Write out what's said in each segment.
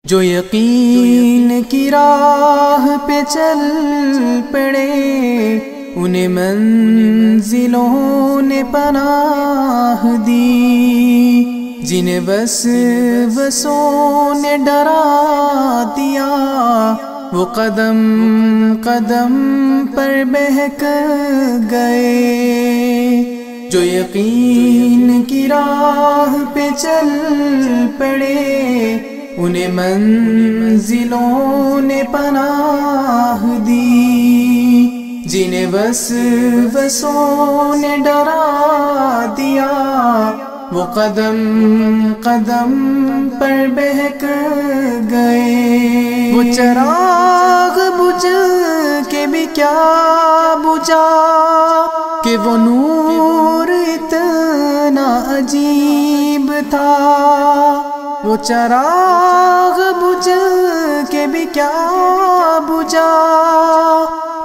جو یقین کی راہ پہ چل پڑے انہیں منزلوں نے پناہ دی، جنہیں وسوسوں نے ڈرا دیا وہ قدم قدم پر بہک گئے۔ جو یقین کی راہ پہ چل پڑے انہیں منزلوں نے پناہ دی، جنہیں وسوسوں نے ڈرا دیا وہ قدم قدم پر بہک گئے۔ وہ چراغ بجھ کے بھی کیا بجھا کہ وہ نور اتنا عجیب تھا، وہ چراغ بجھ کے بھی کیا بجھا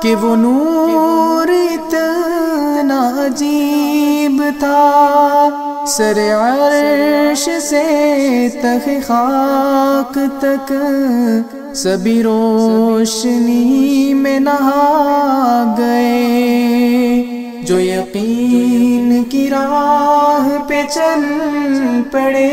کہ وہ نور اتنا عجیب تھا۔ سر عرش سے تخ خاک تک سبھی روشنی میں نہا گئے۔ جو یقین کی راہ پہ چل پڑے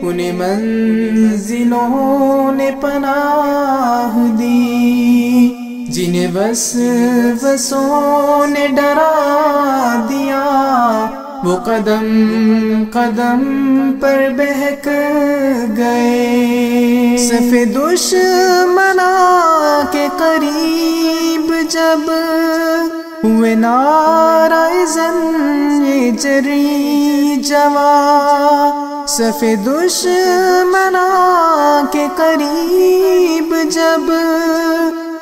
انہیں منزلوں نے پناہ دی، جنہیں وسوسوں نے ڈرا دیا وہ قدم قدم پر بہک گئے۔ صف دشمناں کے قریب جب ہوئے نعرہ زن جری جواں، صف دشمناں کے قریب جب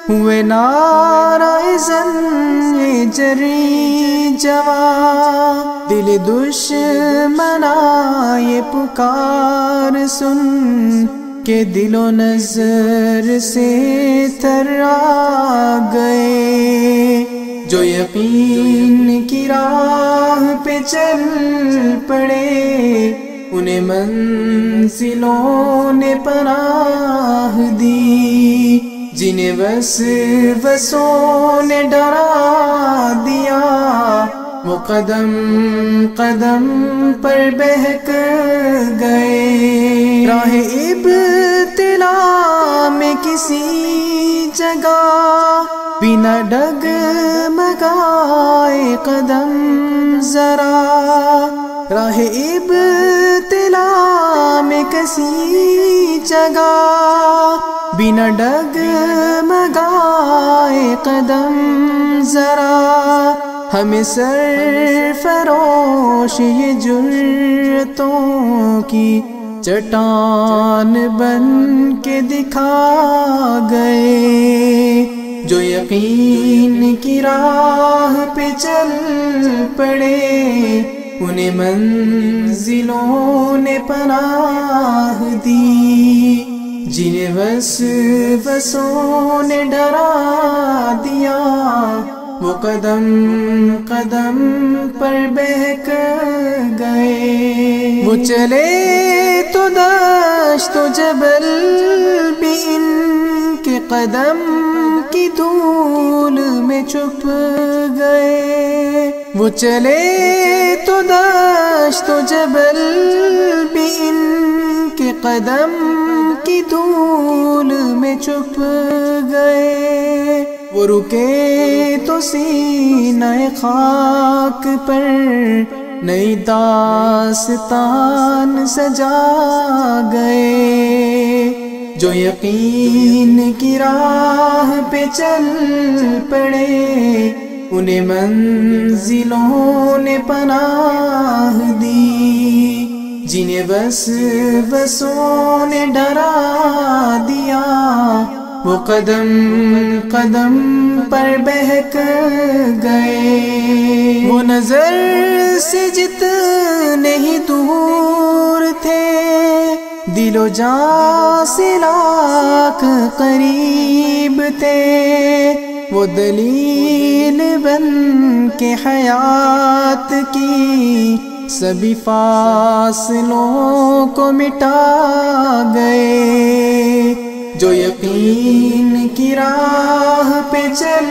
ہوئے نعرہ زن جری جواں، دل دشمناں یہ پکار سن کہ دل و نظر سے تھرا گئے۔ جو یقین کی راہ پہ چل پڑے انہیں منزلوں نے پناہ دی، جنہیں وسوسوں نے ڈرا دیا وہ قدم قدم پر بہک گئے۔ راہ ابتلا میں کسی جگہ بنا ڈگمگائے قدم ذرا، راہ ابتلا میں کسی جگہ بنا ڈگمگائے قدم ذرا، ہمیں سرفروش یہ جرتوں کی چٹان بن کے دکھا گئے۔ جو یقین کی راہ پہ چل پڑے انہیں منزلوں نے پناہ دی، جنہیں وسوسوں نے ڈرا دیا وہ قدم قدم پر بہک گئے۔ وہ چلے تو دشت و جبل بھی ان کے قدم کی دھول میں چھپ گئے۔ وہ چلے تو دشت و جبل بھی ان کے قدم کی دھول میں چھپ گئے۔ وہ رکے تو سینہ خاک پر نئی داستان سجا گئے۔ جو یقین کی راہ پہ چل پڑے انہیں منزلوں نے پناہ دی، جنہیں وسوسوں نے ڈرا دیا وہ قدم قدم پر بہک گئے۔ وہ نظر سے جتنے ہی دور تھے دل و جاں سے لاکھ قریب تھے، وہ دلیل بن کے حیات کی سبھی فاصلوں کو مٹا گئے۔ جو یقین کی راہ پہ چل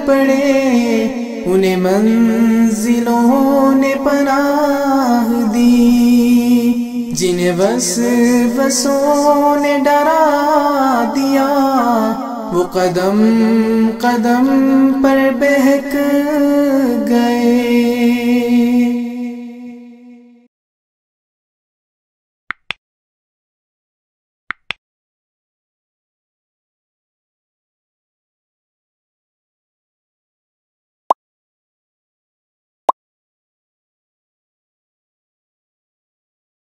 پڑے انہیں منزلوں نے پناہ دی، جنہیں وسوسوں نے ڈرا دیا وہ قدم قدم پر